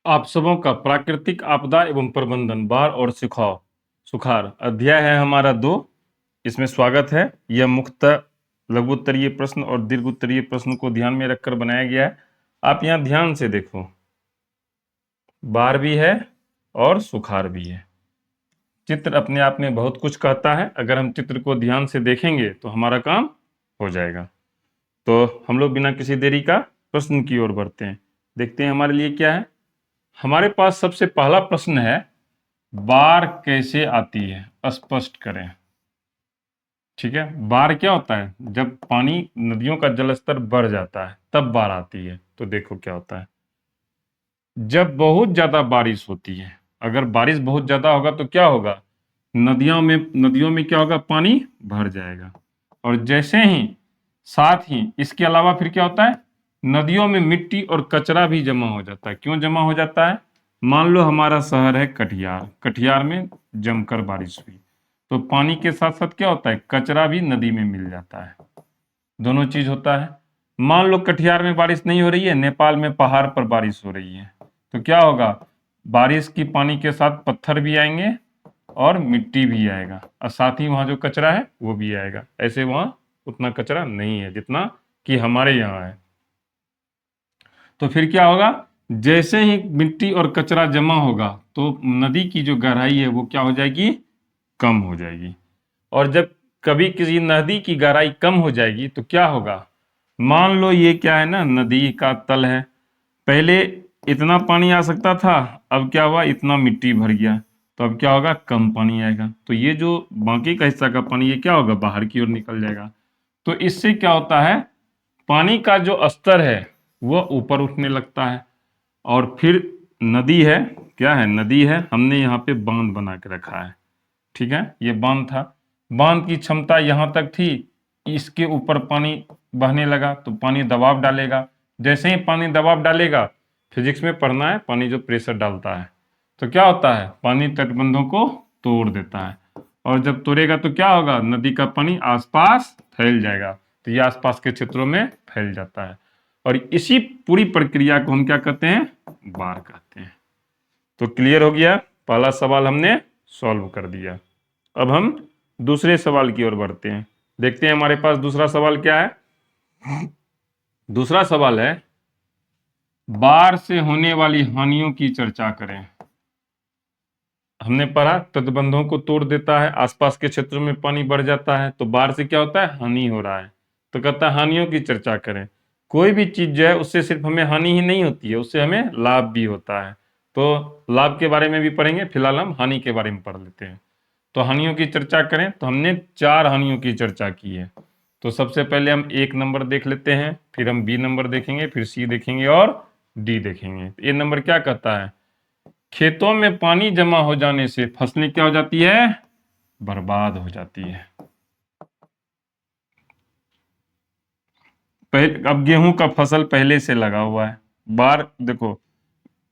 आप सबों का प्राकृतिक आपदा एवं प्रबंधन बाढ़ और सुखाड़ अध्याय है हमारा 2। इसमें स्वागत है। यह मुख्यतः लघु उत्तरीय प्रश्न और दीर्घ उत्तरीय प्रश्न को ध्यान में रखकर बनाया गया है। आप यहाँ ध्यान से देखो, बाढ़ भी है और सुखाड़ भी है। चित्र अपने आप में बहुत कुछ कहता है। अगर हम चित्र को ध्यान से देखेंगे तो हमारा काम हो जाएगा। तो हम लोग बिना किसी देरी का प्रश्न की ओर बढ़ते हैं। देखते हैं हमारे लिए क्या है। हमारे पास सबसे पहला प्रश्न है, बाढ़ कैसे आती है, स्पष्ट करें। ठीक है, बाढ़ क्या होता है? जब पानी, नदियों का जलस्तर बढ़ जाता है तब बाढ़ आती है। तो देखो क्या होता है, जब बहुत ज्यादा बारिश होती है, अगर बारिश बहुत ज्यादा होगा तो क्या होगा, नदियों में क्या होगा, पानी भर जाएगा। और जैसे ही, साथ ही इसके अलावा फिर क्या होता है, नदियों में मिट्टी और कचरा भी जमा हो जाता है। क्यों जमा हो जाता है? मान लो हमारा शहर है कटिहार, कटिहार में जमकर बारिश हुई तो पानी के साथ साथ क्या होता है, कचरा भी नदी में मिल जाता है। दोनों चीज होता है। मान लो कटिहार में बारिश नहीं हो रही है, नेपाल में पहाड़ पर बारिश हो रही है, तो क्या होगा, बारिश की पानी के साथ पत्थर भी आएंगे और मिट्टी भी आएगा, और साथ ही वहां जो कचरा है वो भी आएगा। ऐसे वहां उतना कचरा नहीं है जितना कि हमारे यहाँ है। तो फिर क्या होगा, जैसे ही मिट्टी और कचरा जमा होगा तो नदी की जो गहराई है वो क्या हो जाएगी, कम हो जाएगी। और जब कभी किसी नदी की गहराई कम हो जाएगी तो क्या होगा, मान लो ये क्या है ना, नदी का तल है, पहले इतना पानी आ सकता था, अब क्या हुआ, इतना मिट्टी भर गया, तो अब क्या होगा, कम पानी आएगा। तो ये जो बाकी का हिस्सा का पानी ये क्या होगा, बाहर की ओर निकल जाएगा। तो इससे क्या होता है, पानी का जो स्तर है वो ऊपर उठने लगता है। और फिर नदी है, क्या है, नदी है, हमने यहाँ पे बांध बना के रखा है। ठीक है, ये बांध था, बांध की क्षमता यहाँ तक थी, इसके ऊपर पानी बहने लगा तो पानी दबाव डालेगा। जैसे ही पानी दबाव डालेगा, फिजिक्स में पढ़ना है, पानी जो प्रेशर डालता है तो क्या होता है, पानी तटबंधों को तोड़ देता है। और जब तोड़ेगा तो क्या होगा, नदी का पानी आसपास फैल जाएगा, तो ये आसपास के क्षेत्रों में फैल जाता है। और इसी पूरी प्रक्रिया को हम क्या कहते हैं, बाढ़ कहते हैं। तो क्लियर हो गया, पहला सवाल हमने सॉल्व कर दिया। अब हम दूसरे सवाल की ओर बढ़ते हैं। देखते हैं हमारे पास दूसरा सवाल क्या है। दूसरा सवाल है, बाढ़ से होने वाली हानियों की चर्चा करें। हमने पढ़ा तटबंधों को तोड़ देता है, आसपास के क्षेत्रों में पानी बढ़ जाता है, तो बाढ़ से क्या होता है, हानि हो रहा है। तो कहता है हानियों की चर्चा करें। कोई भी चीज जो है उससे सिर्फ हमें हानि ही नहीं होती है, उससे हमें लाभ भी होता है। तो लाभ के बारे में भी पढ़ेंगे, फिलहाल हम हानि के बारे में पढ़ लेते हैं। तो हानियों की चर्चा करें तो हमने 4 हानियों की चर्चा की है। तो सबसे पहले हम 1 नंबर देख लेते हैं, फिर हम बी नंबर देखेंगे, फिर सी देखेंगे और डी देखेंगे। ए नंबर क्या कहता है, खेतों में पानी जमा हो जाने से फसलें क्या हो जाती है, बर्बाद हो जाती है। अब गेहूं का फसल पहले से लगा हुआ है, बार देखो,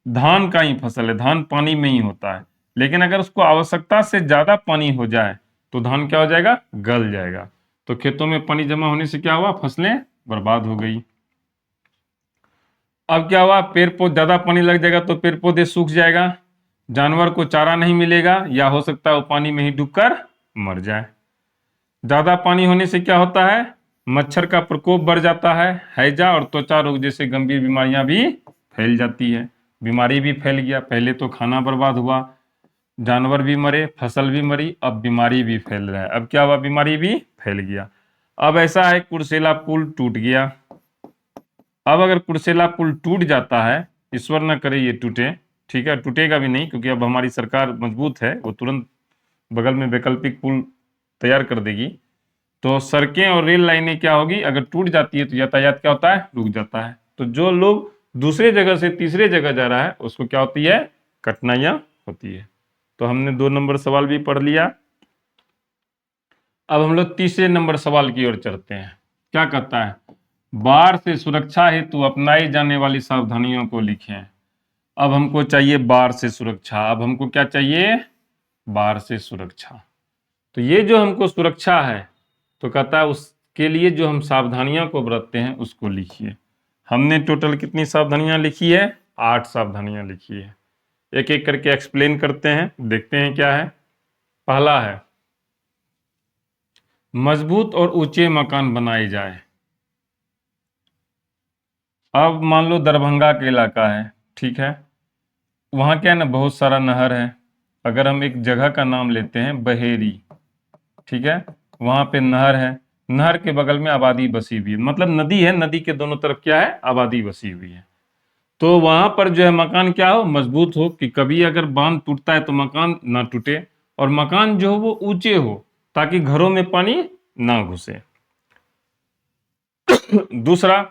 धान का ही फसल है, धान पानी में ही होता है, लेकिन अगर उसको आवश्यकता से ज्यादा पानी हो जाए तो धान क्या हो जाएगा, गल जाएगा। तो खेतों में पानी जमा होने से क्या हुआ, फसलें बर्बाद हो गई। अब क्या हुआ, पेड़ पौधे, ज्यादा पानी लग जाएगा तो पेड़ पौधे सूख जाएगा, जानवर को चारा नहीं मिलेगा, या हो सकता है वो पानी में ही डूबकर मर जाए। ज्यादा पानी होने से क्या होता है, मच्छर का प्रकोप बढ़ जाता है, हैजा और त्वचा रोग जैसे गंभीर बीमारियां भी फैल जाती है। बीमारी भी फैल गया, पहले तो खाना बर्बाद हुआ, जानवर भी मरे, फसल भी मरी, अब बीमारी भी फैल रहा है। अब क्या हुआ, बीमारी भी फैल गया। अब ऐसा है, कुर्सेला पुल टूट गया। अब अगर कुर्सेला पुल टूट जाता है, ईश्वर न करे ये टूटे, ठीक है, टूटेगा भी नहीं क्योंकि अब हमारी सरकार मजबूत है, वो तुरंत बगल में वैकल्पिक पुल तैयार कर देगी। तो सड़कें और रेल लाइनें क्या होगी, अगर टूट जाती है तो यातायात क्या होता है, रुक जाता है। तो जो लोग दूसरे जगह से तीसरे जगह जा रहा है उसको क्या होती है, कठिनाइयां होती है। तो हमने 2 नंबर सवाल भी पढ़ लिया। अब हम लोग तीसरे नंबर सवाल की ओर चलते हैं। क्या कहता है, बाढ़ से सुरक्षा हेतु अपनाई जाने वाली सावधानियों को लिखें। अब हमको चाहिए बाढ़ से सुरक्षा, अब हमको क्या चाहिए, बाढ़ से सुरक्षा। तो ये जो हमको सुरक्षा है, तो कहता है उसके लिए जो हम सावधानियों को बरतते हैं उसको लिखिए। हमने टोटल कितनी सावधानियां लिखी है, 8 सावधानियां लिखी है। एक एक करके एक्सप्लेन करते हैं, देखते हैं क्या है। पहला है, मजबूत और ऊंचे मकान बनाए जाए। अब मान लो दरभंगा का इलाका है, ठीक है, वहां क्या है ना, बहुत सारा नहर है। अगर हम एक जगह का नाम लेते हैं बहेरी, ठीक है, वहां पे नहर है, नहर के बगल में आबादी बसी हुई है, मतलब नदी है, नदी के दोनों तरफ क्या है, आबादी बसी हुई है। तो वहां पर जो है मकान क्या हो, मजबूत हो, कि कभी अगर बांध टूटता है तो मकान ना टूटे, और मकान जो हो वो ऊंचे हो, ताकि घरों में पानी ना घुसे। दूसरा,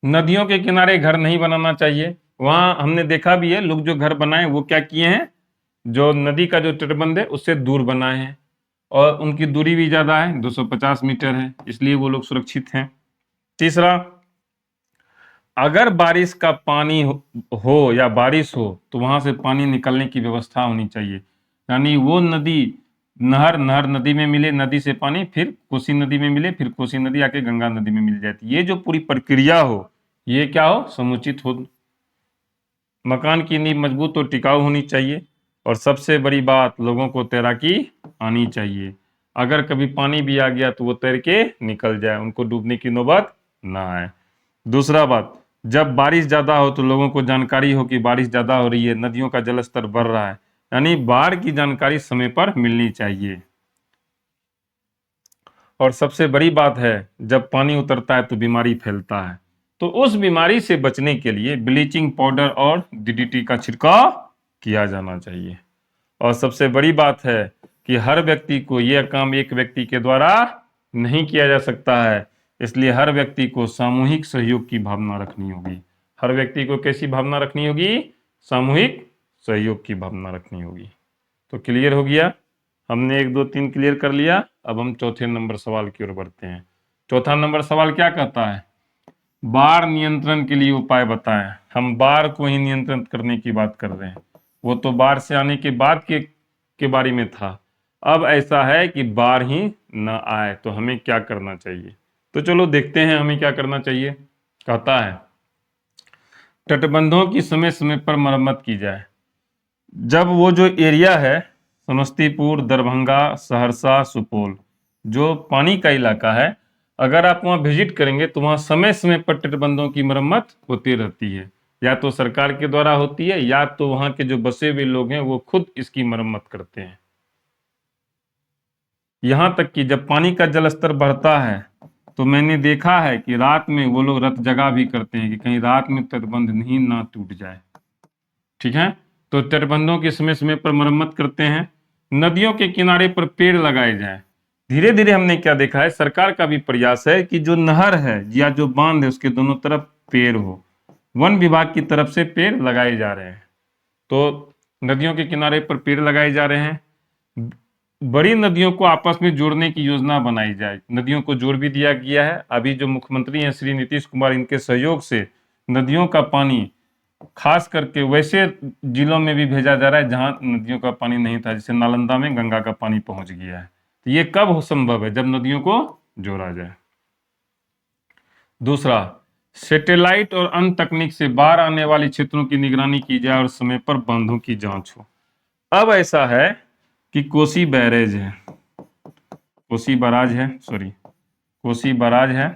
नदियों के किनारे घर नहीं बनाना चाहिए। वहां हमने देखा भी है, लोग जो घर बनाए वो क्या किए हैं, जो नदी का जो तटबंध है उससे दूर बनाए हैं, और उनकी दूरी भी ज्यादा है, 250 मीटर है, इसलिए वो लोग सुरक्षित हैं। तीसरा, अगर बारिश का पानी हो या बारिश हो तो वहां से पानी निकलने की व्यवस्था होनी चाहिए, यानी वो नदी, नहर नहर नदी में मिले, नदी से पानी फिर कोसी नदी में मिले, फिर कोसी नदी आके गंगा नदी में मिल जाती, ये जो पूरी प्रक्रिया हो ये क्या हो, समुचित हो। मकान की नींव मजबूत और टिकाऊ होनी चाहिए, और सबसे बड़ी बात, लोगों को तैराकी आनी चाहिए। अगर कभी पानी भी आ गया तो वो तैर के निकल जाए, उनको डूबने की नौबत ना आए। दूसरा बात, जब बारिश ज्यादा हो तो लोगों को जानकारी हो कि बारिश ज्यादा हो रही है, नदियों का जलस्तर बढ़ रहा है, यानी बाढ़ की जानकारी समय पर मिलनी चाहिए। और सबसे बड़ी बात है, जब पानी उतरता है तो बीमारी फैलता है, तो उस बीमारी से बचने के लिए ब्लीचिंग पाउडर और डीडीटी का छिड़काव किया जाना चाहिए। और सबसे बड़ी बात है कि हर व्यक्ति को यह काम एक व्यक्ति के द्वारा नहीं किया जा सकता है, इसलिए हर व्यक्ति को सामूहिक सहयोग की भावना रखनी होगी। हर व्यक्ति को कैसी भावना रखनी होगी, सामूहिक सहयोग की भावना रखनी होगी। तो क्लियर हो गया, हमने 1 2 3 क्लियर कर लिया। अब हम चौथे नंबर सवाल की ओर बढ़ते हैं। चौथा नंबर सवाल क्या कहता है, बाढ़ नियंत्रण के लिए उपाय बताएं। हम बाढ़ को ही नियंत्रित करने की बात कर रहे हैं, वो तो बाढ़ से आने के बाद के बारे में था। अब ऐसा है कि बाढ़ ही न आए तो हमें क्या करना चाहिए, तो चलो देखते हैं हमें क्या करना चाहिए। कहता है, तटबंधों की समय समय पर मरम्मत की जाए। जब वो जो एरिया है, समस्तीपुर, दरभंगा, सहरसा, सुपौल, जो पानी का इलाका है, अगर आप वहाँ विजिट करेंगे तो वहाँ समय समय पर तटबंधों की मरम्मत होती रहती है, या तो सरकार के द्वारा होती है, या तो वहाँ के जो बसे हुए लोग हैं वो खुद इसकी मरम्मत करते हैं। यहाँ तक कि जब पानी का जलस्तर बढ़ता है तो मैंने देखा है कि रात में वो लोग रत जगा भी करते हैं कि कहीं रात में तटबंध नहीं ना टूट जाए, ठीक है। तो तटबंधों की समय समय पर मरम्मत करते हैं। नदियों के किनारे पर पेड़ लगाए जाएं। धीरे धीरे हमने क्या देखा है, सरकार का भी प्रयास है कि जो नहर है या जो बांध है उसके दोनों तरफ पेड़ हो। वन विभाग की तरफ से पेड़ लगाए जा रहे हैं, तो नदियों के किनारे पर पेड़ लगाए जा रहे हैं। बड़ी नदियों को आपस में जोड़ने की योजना बनाई जाए, नदियों को जोड़ भी दिया गया है। अभी जो मुख्यमंत्री हैं श्री नीतीश कुमार, इनके सहयोग से नदियों का पानी खास करके वैसे जिलों में भी भेजा जा रहा है जहां नदियों का पानी नहीं था, जैसे नालंदा में गंगा का पानी पहुंच गया है। तो ये कब हो संभव है, जब नदियों को जोड़ा जाए। दूसरा, सैटेलाइट और अन्य तकनीक से बाहर आने वाले क्षेत्रों की निगरानी की जाए और समय पर बांधों की जांच हो। अब ऐसा है कि कोसी बैरेज है, कोसी बराज है, सॉरी, कोसी बराज है,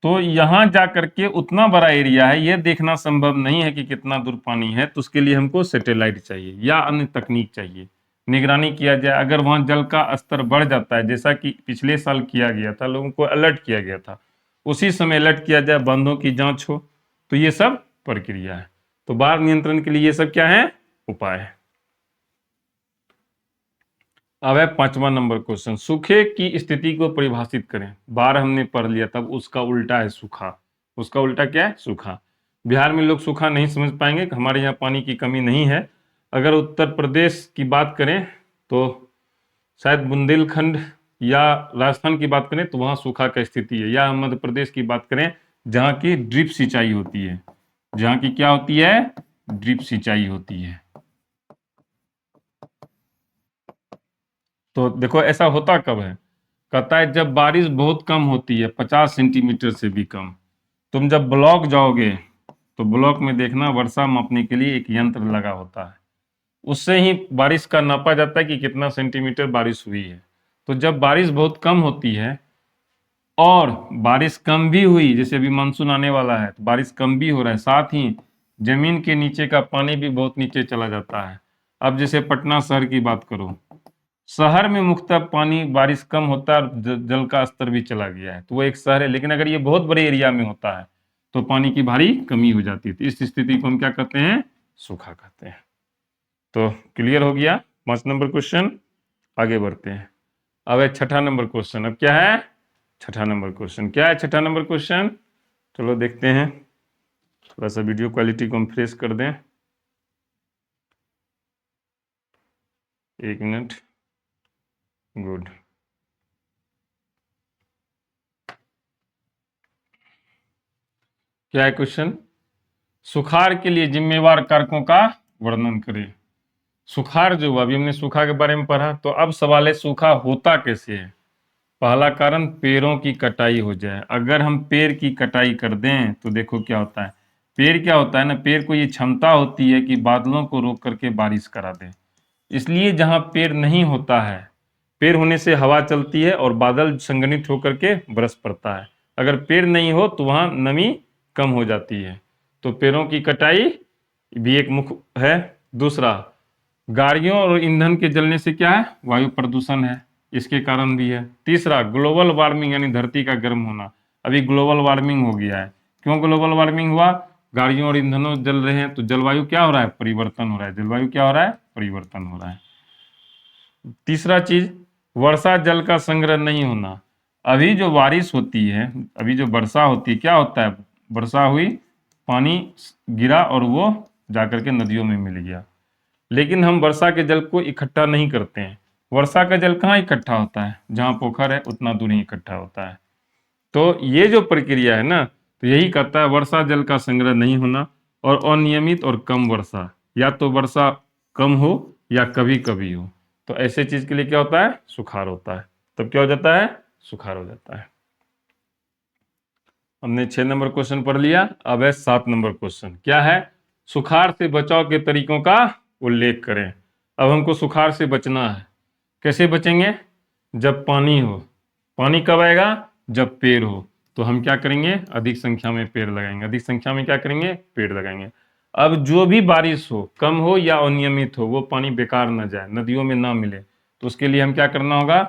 तो यहां जा करके उतना बड़ा एरिया है, यह देखना संभव नहीं है कि कितना दूर पानी है, तो उसके लिए हमको सैटेलाइट चाहिए या अन्य तकनीक चाहिए, निगरानी किया जाए। अगर वहां जल का स्तर बढ़ जाता है, जैसा कि पिछले साल किया गया था, लोगों को अलर्ट किया गया था, उसी समय अलर्ट किया जाए, बांधों की जांच हो, तो ये सब प्रक्रिया है। तो बाढ़ नियंत्रण के लिए ये सब क्या है, उपाय है। अब है 5वां नंबर क्वेश्चन, सूखे की स्थिति को परिभाषित करें। बाढ़ हमने पढ़ लिया, तब उसका उल्टा है सूखा। उसका उल्टा क्या है, सूखा। बिहार में लोग सूखा नहीं समझ पाएंगे, हमारे यहाँ पानी की कमी नहीं है। अगर उत्तर प्रदेश की बात करें तो शायद बुंदेलखंड, या राजस्थान की बात करें तो वहाँ सूखा का स्थिति है, या मध्य प्रदेश की बात करें जहाँ की ड्रिप सिंचाई होती है, जहाँ की क्या होती है, ड्रिप सिंचाई होती है। तो देखो ऐसा होता कब है, कहता है जब बारिश बहुत कम होती है, 50 सेंटीमीटर से भी कम, तुम जब ब्लॉक जाओगे तो ब्लॉक में देखना वर्षा मापने के लिए एक यंत्र लगा होता है, उससे ही बारिश का नापा जाता है कि कितना सेंटीमीटर बारिश हुई है। तो जब बारिश बहुत कम होती है और बारिश कम भी हुई, जैसे अभी मानसून आने वाला है तो बारिश कम भी हो रहा है, साथ ही जमीन के नीचे का पानी भी बहुत नीचे चला जाता है। अब जैसे पटना शहर की बात करो, शहर में मुख्यतः पानी बारिश कम होता है और जल का स्तर भी चला गया है, तो वो एक शहर है। लेकिन अगर ये बहुत बड़े एरिया में होता है तो पानी की भारी कमी हो जाती है, तो इस स्थिति को हम क्या कहते हैं? सूखा कहते हैं। तो क्लियर हो गया 5 नंबर क्वेश्चन। आगे बढ़ते हैं। अब है 6ठा नंबर क्वेश्चन। अब क्या है? 6ठा नंबर क्वेश्चन। क्या है 6ठा नंबर क्वेश्चन? चलो देखते हैं। थोड़ा सा वीडियो क्वालिटी को हम फ्रेश कर दें। 1 मिनट। गुड। क्या है क्वेश्चन? सुखाड़ के लिए जिम्मेवार कारकों का वर्णन करें। सुखाड़ जो हुआ, अभी हमने सूखा के बारे में पढ़ा, तो अब सवाल है सूखा होता कैसे है। पहला कारण पेड़ों की कटाई हो जाए। अगर हम पेड़ की कटाई कर दें तो देखो क्या होता है। पेड़ क्या होता है ना, पेड़ को ये क्षमता होती है कि बादलों को रोक करके बारिश करा दे। इसलिए जहां पेड़ नहीं होता है, पेड़ होने से हवा चलती है और बादल संघनित होकर के बरस पड़ता है। अगर पेड़ नहीं हो तो वहां नमी कम हो जाती है। तो पेड़ों की कटाई भी एक मुख्य है। दूसरा, गाड़ियों और ईंधन के जलने से क्या है? वायु प्रदूषण है, इसके कारण भी है। तीसरा, ग्लोबल वार्मिंग यानी धरती का गर्म होना। अभी ग्लोबल वार्मिंग हो गया है। क्यों ग्लोबल वार्मिंग हुआ? गाड़ियों और ईंधनों जल रहे हैं तो जलवायु क्या हो रहा है? परिवर्तन हो रहा है। जलवायु क्या हो रहा है? परिवर्तन हो रहा है। तीसरा चीज, वर्षा जल का संग्रह नहीं होना। अभी जो बारिश होती है, अभी जो वर्षा होती है, क्या होता है? वर्षा हुई, पानी गिरा और वो जाकर के नदियों में मिल गया। लेकिन हम वर्षा के जल को इकट्ठा नहीं करते हैं। वर्षा का जल कहाँ इकट्ठा होता है? जहां पोखर है उतना दूर ही इकट्ठा होता है। तो ये जो प्रक्रिया है ना, तो यही कहता है वर्षा जल का संग्रह नहीं होना और अनियमित और कम वर्षा, या तो वर्षा कम हो या कभी कभी हो। तो ऐसे चीज के लिए क्या होता है? सुखाड़ होता है। तब क्या हो जाता है? सुखाड़ हो जाता है। हमने 6 नंबर क्वेश्चन पढ़ लिया। अब है 7 नंबर क्वेश्चन। क्या है? सुखाड़ से बचाव के तरीकों का उल्लेख करें। अब हमको सुखाड़ से बचना है। कैसे बचेंगे? जब पानी हो। पानी कब आएगा? जब पेड़ हो। तो हम क्या करेंगे? अधिक संख्या में पेड़ लगाएंगे। अधिक संख्या में क्या करेंगे? पेड़ लगाएंगे। अब जो भी बारिश हो, कम हो या अनियमित हो, वो पानी बेकार ना जाए, नदियों में ना मिले, तो उसके लिए हम क्या करना होगा?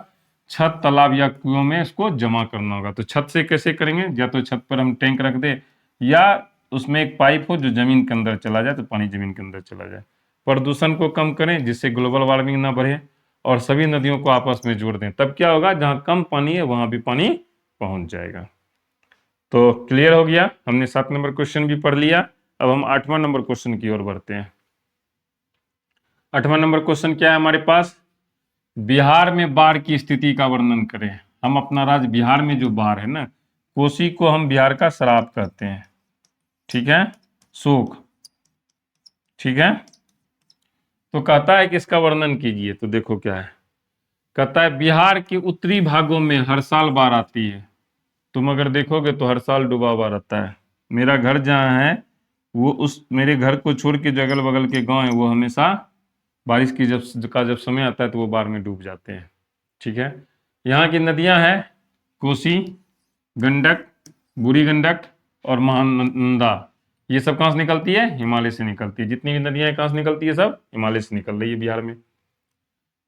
छत, तालाब या कुओं में इसको जमा करना होगा। तो छत से कैसे करेंगे? या तो छत पर हम टैंक रख दे, या उसमें एक पाइप हो जो जमीन के अंदर चला जाए, तो पानी जमीन के अंदर चला जाए। प्रदूषण को कम करें जिससे ग्लोबल वार्मिंग ना बढ़े, और सभी नदियों को आपस में जोड़ दें। तब क्या होगा? जहां कम पानी है वहां भी पानी पहुंच जाएगा। तो क्लियर हो गया। हमने 7 नंबर क्वेश्चन भी पढ़ लिया। अब हम 8वां नंबर क्वेश्चन की ओर बढ़ते हैं। 8वां नंबर क्वेश्चन क्या है हमारे पास? बिहार में बाढ़ की स्थिति का वर्णन करें। हम अपना राज्य बिहार में जो बाढ़ है ना, कोसी को हम बिहार का श्राप कहते हैं। ठीक है, शोक। ठीक है, तो कहता है कि इसका वर्णन कीजिए। तो देखो क्या है, कहता है बिहार के उत्तरी भागों में हर साल बाढ़ आती है। तुम अगर देखोगे तो हर साल डूबा हुआ रहता है। मेरा घर जहाँ है, वो उस मेरे घर को छोड़ के जो अगल बगल के गांव है, वो हमेशा बारिश की जब समय आता है तो वो बाढ़ में डूब जाते हैं। ठीक है, यहाँ की नदियां हैं कोसी, गंडक, बूढ़ी गंडक और महानंदा। ये सब कहाँ से निकलती है? हिमालय से निकलती है। जितनी भी नदियां कहाँ से निकलती है? सब हिमालय से निकल रही है बिहार में।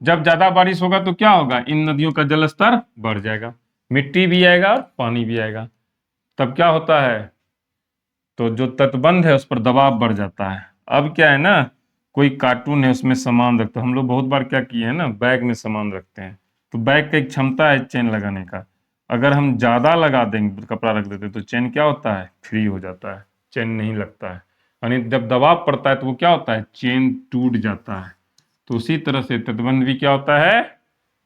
जब ज्यादा बारिश होगा तो क्या होगा? इन नदियों का जल स्तर बढ़ जाएगा, मिट्टी भी आएगा और पानी भी आएगा। तब क्या होता है? तो जो तटबंध है उस पर दबाव बढ़ जाता है। अब क्या है ना, कोई कार्टून है उसमें सामान रखते हैं। हम लोग बहुत बार क्या किए हैं ना, बैग में सामान रखते हैं। तो बैग का एक क्षमता है चेन लगाने का। अगर हम ज्यादा लगा देंगे, कपड़ा रख देते, तो चेन क्या होता है? फ्री हो जाता है, चेन नहीं लगता है। यानी जब दबाव पड़ता है तो वो क्या होता है? चेन टूट जाता है। तो उसी तरह से तटबंध भी क्या होता है?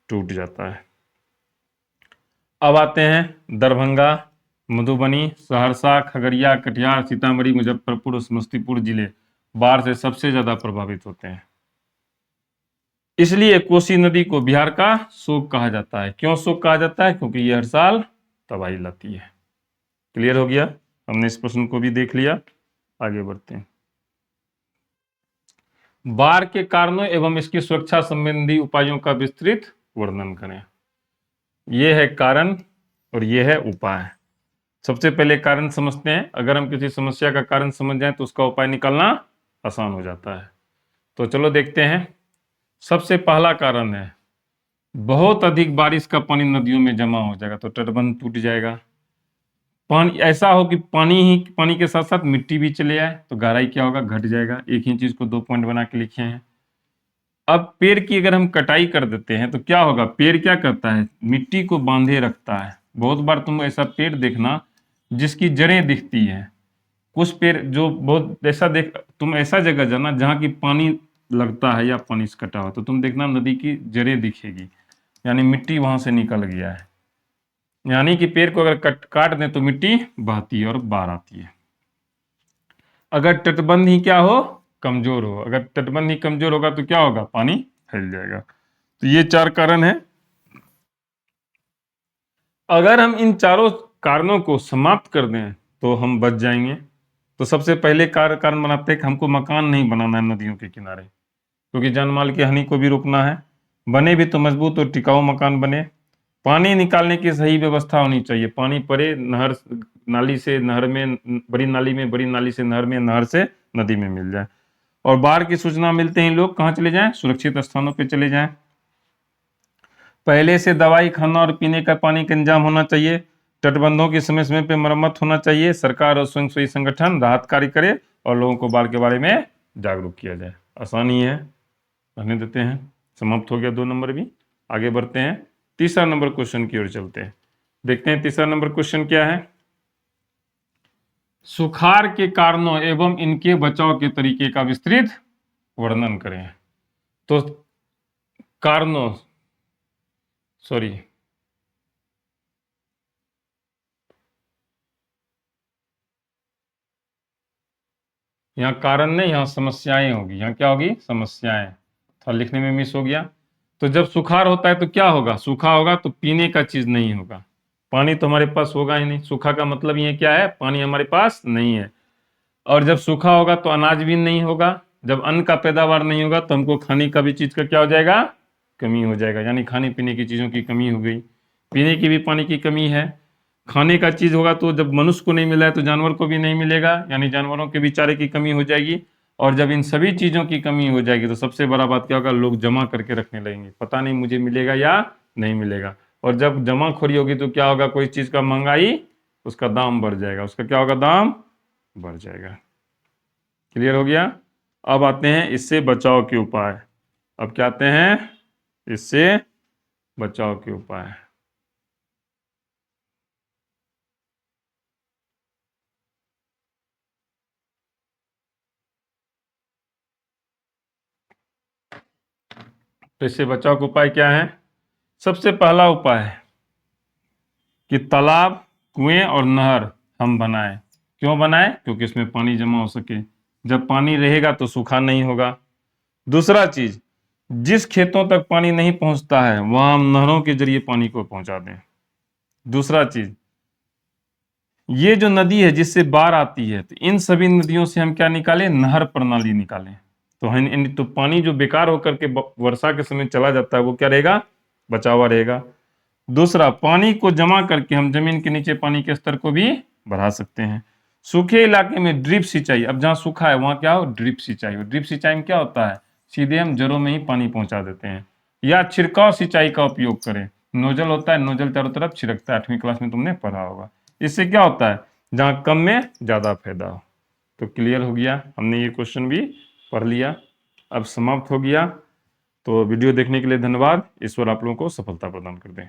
टूट जाता है। अब आते हैं दरभंगा, मधुबनी, सहरसा, खगड़िया, कटिहार, सीतामढ़ी, मुजफ्फरपुर और समस्तीपुर जिले बाढ़ से सबसे ज्यादा प्रभावित होते हैं। इसलिए कोसी नदी को बिहार का शोक कहा जाता है। क्यों शोक कहा जाता है? क्योंकि ये हर साल तबाही लाती है। क्लियर हो गया? हमने इस प्रश्न को भी देख लिया। आगे बढ़ते हैं। बाढ़ के कारणों एवं इसकी सुरक्षा संबंधी उपायों का विस्तृत वर्णन करें। यह है कारण और यह है उपाय। सबसे पहले कारण समझते हैं। अगर हम किसी समस्या का कारण समझ जाएं तो उसका उपाय निकालना आसान हो जाता है। तो चलो देखते हैं। सबसे पहला कारण है बहुत अधिक बारिश का पानी नदियों में जमा हो जाएगा तो तटबंध टूट जाएगा। पानी ऐसा हो कि पानी के साथ साथ मिट्टी भी चले आए तो गहराई क्या होगा, घट जाएगा। एक ही चीज को 2 पॉइंट बना के लिखे हैं। अब पेड़ की अगर हम कटाई कर देते हैं तो क्या होगा, पेड़ क्या करता है, मिट्टी को बांधे रखता है। बहुत बार तुम ऐसा पेड़ देखना जिसकी जड़ें दिखती हैं। कुछ पेड़ जो बहुत ऐसा तुम ऐसा जगह जाना जहाँ की पानी लगता है या पानी से कटा हुआ तो तुम देखना नदी की जड़ें दिखेगी, यानी मिट्टी वहां से निकल गया है। यानी कि पेड़ को अगर काट दें तो मिट्टी बहती है और बाढ़ आती है। अगर तटबंध ही क्या हो, कमजोर हो। अगर तटबंध ही कमजोर होगा तो क्या होगा, पानी फैल जाएगा। तो ये 4 कारण है। अगर हम इन चारों कारणों को समाप्त कर दें तो हम बच जाएंगे। तो सबसे पहले कारण बनाते हैं कि हमको मकान नहीं बनाना है नदियों के किनारे, क्योंकि जानमाल की हानि को भी रोकना है। बने भी तो मजबूत और टिकाऊ मकान बने। पानी निकालने की सही व्यवस्था होनी चाहिए। पानी पड़े नहर नाली से नहर में, बड़ी नाली में, बड़ी नाली से नहर में, नहर से नदी में मिल जाए। और बाढ़ की सूचना मिलते ही लोग कहाँ चले जाएं, सुरक्षित स्थानों पे चले जाएं। पहले से दवाई, खाना और पीने का पानी का इंतजाम होना चाहिए। तटबंधों की समय समय पे मरम्मत होना चाहिए। सरकार और स्वयंसेवी संगठन राहत कार्य करे और लोगों को बाढ़ के बारे में जागरूक किया जाए। आसानी है, रहने देते हैं। समाप्त हो गया 2 नंबर भी। आगे बढ़ते हैं, तीसरा नंबर क्वेश्चन की ओर चलते हैं। देखते हैं तीसरा नंबर क्वेश्चन क्या है। सुखाड़ के कारणों एवं इनके बचाव के तरीके का विस्तृत वर्णन करें। तो कारणों, सॉरी, यहाँ कारण नहीं, यहाँ समस्याएं होगी। यहाँ क्या होगी, समस्याएं। थोड़ा लिखने में मिस हो गया। तो जब सुखाड़ होता है तो क्या होगा, सूखा होगा तो पीने का चीज नहीं होगा। पानी तो हमारे पास होगा ही नहीं। सूखा का मतलब ये क्या है, पानी हमारे पास नहीं है। और जब सूखा होगा तो अनाज भी नहीं होगा। जब अन्न का पैदावार नहीं होगा तो हमको खाने का भी चीज का क्या हो जाएगा, कमी हो जाएगा। यानी खाने पीने की चीजों की कमी हो गई। पीने की भी पानी की कमी है। खाने का चीज होगा तो जब मनुष्य को नहीं मिला है तो जानवर को भी नहीं मिलेगा, यानी जानवरों के भी चारे की कमी हो जाएगी। और जब इन सभी चीजों की कमी हो जाएगी तो सबसे बड़ा बात क्या होगा, लोग जमा करके रखने लगेंगे। पता नहीं मुझे मिलेगा या नहीं मिलेगा। और जब जमाखोरी होगी तो क्या होगा, कोई चीज का महंगाई, उसका दाम बढ़ जाएगा। उसका क्या होगा, दाम बढ़ जाएगा। क्लियर हो गया। अब आते हैं इससे बचाव के उपाय। अब क्या आते हैं, इससे बचाव के उपाय। तो इससे बचाव का उपाय क्या है। सबसे पहला उपाय है कि तालाब, कुएं और नहर हम बनाएं। क्यों बनाएं, क्योंकि इसमें पानी जमा हो सके। जब पानी रहेगा तो सूखा नहीं होगा। दूसरा चीज, जिस खेतों तक पानी नहीं पहुंचता है वहां हम नहरों के जरिए पानी को पहुंचा दें। दूसरा चीज, ये जो नदी है जिससे बाढ़ आती है तो इन सभी नदियों से हम क्या निकालें, नहर प्रणाली निकालें। तो हम तो पानी जो बेकार होकर के वर्षा के समय चला जाता है वो क्या रहेगा, बचा हुआ रहेगा। दूसरा, पानी को जमा करके हम जमीन के नीचे पानी के स्तर को भी बढ़ा सकते हैं। सूखे इलाके में ड्रिप सिंचाई, अब जहाँ सूखा है वहां क्या हो, ड्रिप सिंचाई हो। ड्रिप सिंचाई में क्या होता है, सीधे हम जड़ों में ही पानी पहुंचा देते हैं। या छिड़काव सिंचाई का उपयोग करें। नोजल होता है, नोजल चारों तरफ छिड़कता है। 8वीं क्लास में तुमने पढ़ा होगा। इससे क्या होता है, जहाँ कम में ज्यादा फायदा हो। तो क्लियर हो गया, हमने ये क्वेश्चन भी पढ़ लिया। अब समाप्त हो गया। तो वीडियो देखने के लिए धन्यवाद। ईश्वर आप लोगों को सफलता प्रदान कर दें।